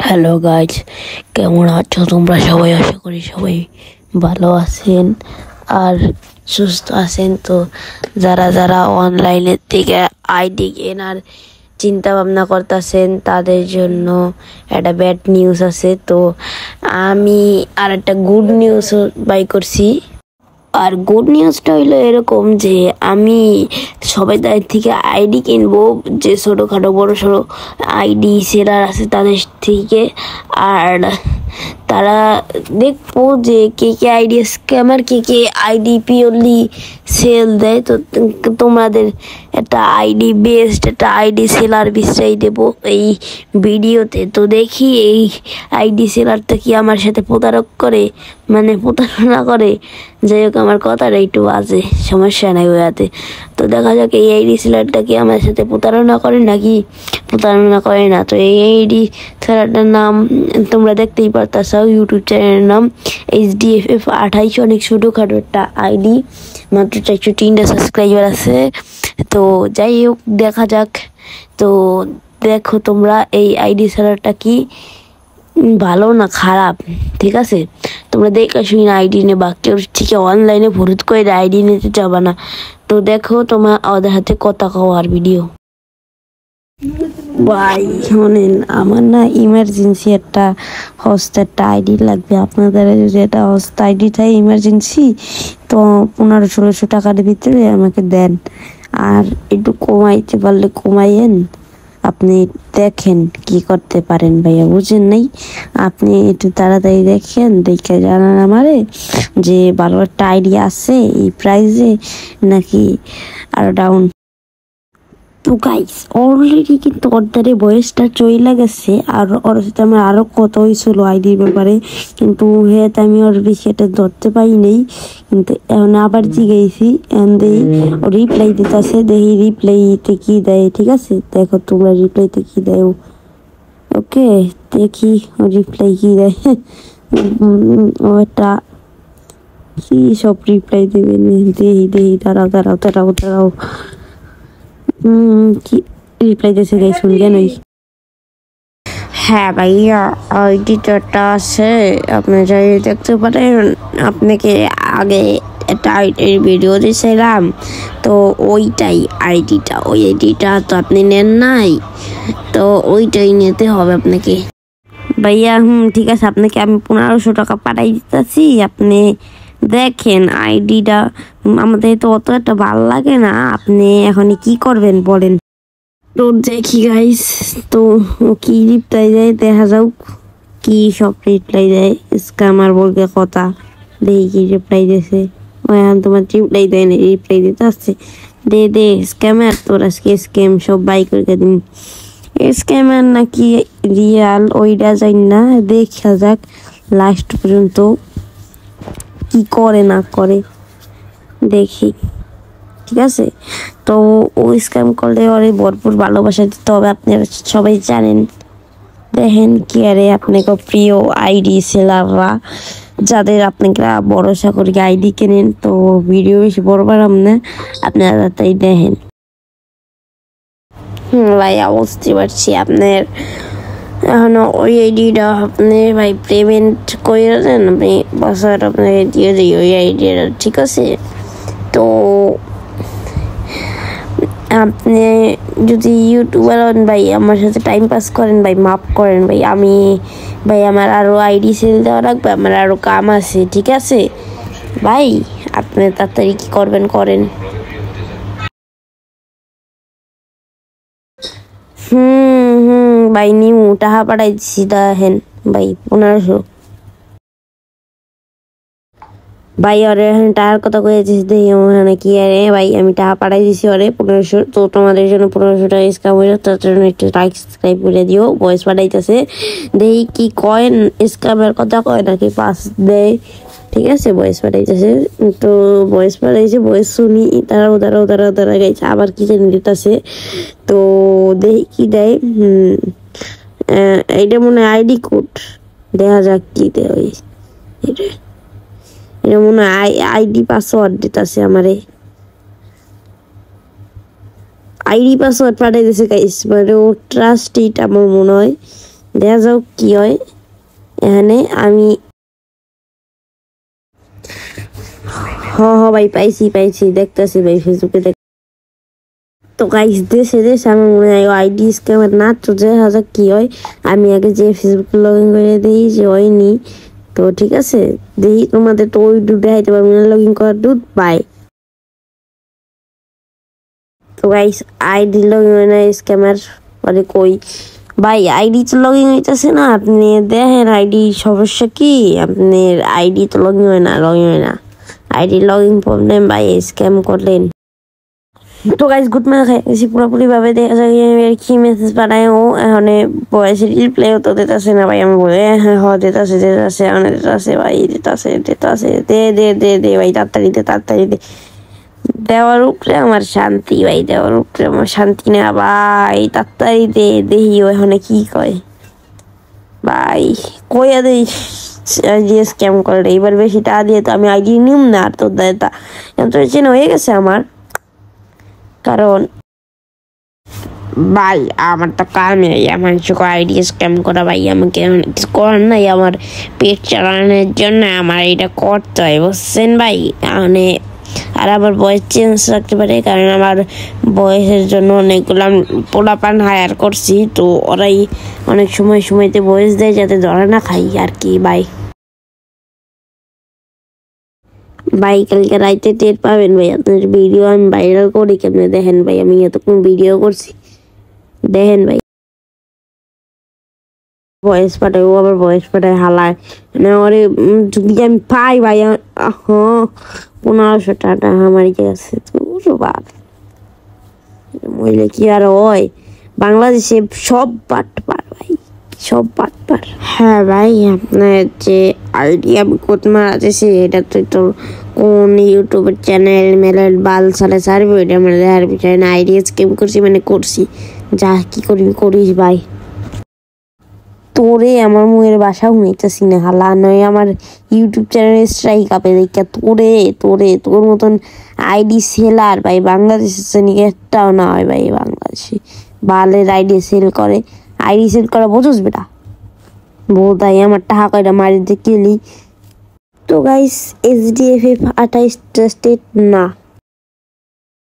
Hello guys, কেমন আছো তোমরা সবাই? আশা করি সবাই ভালো আছেন আর সুস্থ আছেন। তো যারা যারা অনলাইনের থেকে আইডি কেনার চিন্তা ভাবনা করতেছেন তাদের জন্য একটা ব্যাড নিউজ আছে। তো আমি আর একটা গুড নিউজ বাই করছি। আর গুড নিউজটা হইলো এরকম যে আমি সবাই তাদের থেকে আইডি কিনবো, যে ছোটোখাটো বড়ো সড়ো আইডি সেলার আছে তাদের থেকে। আর তারা দেখবো যে কে কে আইডি স্ক্যামার, কে কে আইডি পিওরলি সেল দেয়। তো তোমাদের একটা আইডি বেস্ট একটা আইডি সেলার বিস্তারিত দেবো এই ভিডিওতে। তো দেখি এই আইডি সেলারটা কি আমার সাথে প্রতারণা করে। যাই হোক, আমার কথাটা একটু বাজে, সমস্যা নাই ওয়াতে। তো দেখা যাক এই আইডি সেলারটা কি আমার সাথে প্রতারণা করে নাকি প্রতারণা করে না। তো এই আইডি সেলারটার নাম তোমরা দেখতেই পারতাছ, ইউটিউব চ্যানেলের নাম HDFF 28। অনেক ছোটোখাটো একটা আইডি, মাত্র 403টা সাবস্ক্রাইবার আছে। তো যাই হোক, দেখা যাক। তো দেখো তোমরা এই আইডি সেলারটা কি ভালো না খারাপ, ঠিক আছে? তোমরা দেখে শুনে আইডি নেবা, কেউ ঠিক অনলাইনে ভরুত করে আইডি নিতে যাবা না। তো দেখো তোমার ওদের হাতে কথা কওয়ার ভিডিও। ভাই শোনেন, আমার না ইমার্জেন্সি একটা হস্ত একটা আইডি লাগবে। আপনাদের যদি একটা হস্ত আইডি থাকে ইমার্জেন্সি, তো 1500-1600 টাকার ভিতরে আমাকে দেন। আর একটু কমাইতে পারলে কমাইয়েন। আপনি দেখেন কি করতে পারেন ভাইয়া, বুঝেন নাই? আপনি একটু তাড়াতাড়ি দেখেন, দেখে জানান আমারে যে ভালো একটা আইডিয়া আছে এই প্রাইসে নাকি আর ডাউন। তো গাইস, অলরেডি কিন্তু অর্ডারে বয়সটা চইলা গেছে। আর ওর সাথে আমার আরও কত হয়েছিল আইডির ব্যাপারে, কিন্তু হেতে আমি ওর বেশি এটা ধরতে পারি নেই। কিন্তু এখন আবার জিগেছি, এখন দেখি ও রিপ্লাই দিতেছে, দেখি রিপ্লাইতে কি দেয়। ঠিক আছে, দেখো তোমরা রিপ্লাইতে কি দেয়। ওকে, দেখি ও রিপ্লাই কি দেয়। ও একটা কি সব রিপ্লাই দেবে, দেখি দাঁড়াও কি রিপ্লাই দিয়েছে গাইস, শুনলেন? ওই হ্যাঁ ভাইয়া, আইডিটা আছে, আপনি যাই দেখতে পারেন। আপনাকে আগে একটা আইডির ভিডিও দিয়েছিলাম, তো ওইটাই আইডিটা, ওই আইডিটা তো আপনি নেন নাই, তো ওইটাই নিতে হবে আপনাকে। ভাইয়া ঠিক আছে, আপনাকে আমি 1500 টাকা পাঠাই দিতেছি। আপনি দেখেন আইডিটা, আমাদের তো অত একটা ভালো লাগে না। আপনি এখন কি করবেন বলেন? তো দেখি গাইস, তো কি রিপ্লাই দেয় দেখা যাক। কি সব রিপ্লাই দেয়, স্ক্যামার বলতে কথা। দেখি কি রিপ্লাই দিয়েছে। এখন তোমার রিপ্লাই দেয় না, রিপ্লাই দিতে আসছে। দে স্ক্যামার, তোর আজকে স্ক্যাম সব বাই করে দিন। স্ক্যামার নাকি রিয়াল ওইটা যাই না, দেখা যাক লাস্ট পর্যন্ত কি করে না করে দেখি। ঠিক আছে, তো ওই স্ক্যাম করলে ওরে ভরপুর ভালোবাসা দিতে হবে, আপনারা সবাই জানেন। দেখেন কি আরে আপনাকে প্রিয় আইডি সেলাররা, যাদের আপনারা ভরসা করে আইডি কেনেন, তো ভিডিও বেশি বড় বাড়াম না, আপনারা তাই দেখেন। ভাই বুঝতে পারছি আপনার এখন ওই আইডিটা আপনি ভাই পেমেন্ট করে দেন, আপনি বছর আপনাকে দিয়ে দিই ওই আইডিটা, ঠিক আছে? তো আপনি যদি ইউটিউবার হন ভাই, আমার সাথে টাইম পাস করেন ভাই, মাফ করেন ভাই। আমার আরও আইডি সেল দেওয়া লাগবে, আমার আরও কাম আছে, ঠিক আছে ভাই? আপনি তাড়াতাড়ি কি করবেন করেন। ভাই নিউ টাকা পাঠাই দিচ্ছি, দেখেন ভাই 1500। ভাই ওরে টাকার কথা কয়েছিস, দেখি ওখানে কি আরে ভাই, আমি টাকা পাঠাই দিছি ওরে 1500। তো তোমাদের জন্য 1500 টাকা স্ক্যাম হইল, তার জন্য একটু লাইক সাবস্ক্রাইব করে দিও। ভয়েস পাঠাইতেছে, দেখি কি কয়েন, স্ক্যামের কথা কয় নাকি পাস দেয়। ঠিক আছে, ভয়েস পাঠাইতেছে, তো ভয়েস পাঠাইছে, ভয়েস শুনি। তারা গাইছে, আবার কি জানি দিতেছে। তো দেখি কি দেয়। এইটা মনে হয় আইডি কোড, দেখা যাক কি দেয়। এটা মনে হয় আইডি পাসওয়ার্ড দিতেছে আমারে, আইডি পাসওয়ার্ড পাঠাই দিয়েছে গাইস। মানে ও ট্রাস্টেড আমার মনে হয়। দেখা যাও কি হয়। এখানে আমি ভাই পাইছি দেখতেছি ভাই ফেসবুকে তো গাইস দেশে আমার মনে হয় আইডি স্ক্যামার না, তো দেখা যাক কি হয়। আমি আগে যে ফেসবুকে লগ ইন করে দিই যে হয়নি, তো ঠিক আছে দেখি তোমাদের তো ওই দুধ দেখাইতে পারবো না, লগ ইন করার দুধ বাই। তো গাইস আইডি লগ ইন হয় না, স্ক্যামার মানে কই ভাই আইডি তো লগ ইন হইতেছে না, আপনি দেখেন আইডি সমস্যা কি, আপনার আইডি তো লগ ইন হয় না আইডি লগ ইন প্রবলেম ভাই, স্ক্যাম করলেন। তো গাইস গুড ম্যান খাই গেছি পুরোপুরি ভাবে, দেখা যায় কি মেসেজ পাঠায় ও এখন বয়সের রিপ্লাইও তো দিতেছে না ভাই। আমি বলে হ্যাঁ দিতেছে অনেক দিতেছে ভাই, দিতেছে দে ভাই তাড়াতাড়ি দে। দেওয়ার উপরে আমার শান্তি ভাই, দেওয়ার উপরে আমার শান্তি না ভাই, তাড়াতাড়ি দে দেখি ও এখন কি কয় ভাই, কইয়া দেই যে স্ক্যাম করে এইবার বেশি টাকা দিয়ে তো আমি আইডি নিম না, আর তোর দায়িত্ব তো চেন হয়ে গেছে আমার, কারণ ভাই আমার তো কামে আমার আইডি স্ক্যাম করা ভাই, আমাকে কিছু করার নাই, আমার পেট চালানোর জন্য আমার এটা করতে হয় বুঝছেন ভাই। মানে আর আমার বয়স চেঞ্জ রাখতে পারে, কারণ আমার বয়সের জন্য অনেকগুলো পোলাপান হায়ার করছি, তো ওরাই অনেক সময়তে বয়স দেয় যাতে ধরা না খাই আর কি ভাই। ভাই কালকে রাইতে টের পাবেন ভাই, আপনার ভিডিও আমি ভাইরাল করি কেমনে দেখেন ভাই, আমি এতক্ষণ ভিডিও করছি দেখেন ভাই। ভয়েস পাঠায় ও আবার ভয়েস পাঠায় হালায়, মানে ওরে যদি আমি পাই ভাই 1500 টাকা আমার কাছে তো বাদ মহিলা কি আর হয়, বাংলাদেশে সব বাটপার ভাই, সব বাটপার। হ্যাঁ ভাই আপনার যে আইডিয়া কোড মারা আছে এটা তো কোন ইউটিউবের চ্যানেল মেলের বাল সালে ছাড়বে, এটা মানে দেখার বিষয় না। আইডিয়া স্ক্যাম করছি মানে করছি, যা কি করবি করিস ভাই। তোরে আমার মুয়ের বাসা শুনাইতেছি না হালা, নয় আমার ইউটিউব চ্যানেলে স্ট্রাইক আপে দেখা তোর মতন আইডি সেলার ভাই বাংলাদেশের শ্রেণী একটাও না হয় ভাই, বাংলাদেশে বালের আইডি সেল করে, আইডি সেল করা বোঝোস বেটা বোধাই আমার টাকা কয়টা মারি দিয়ে কেলি। তো গাইস SDF 28 ট্রাস্টেড না।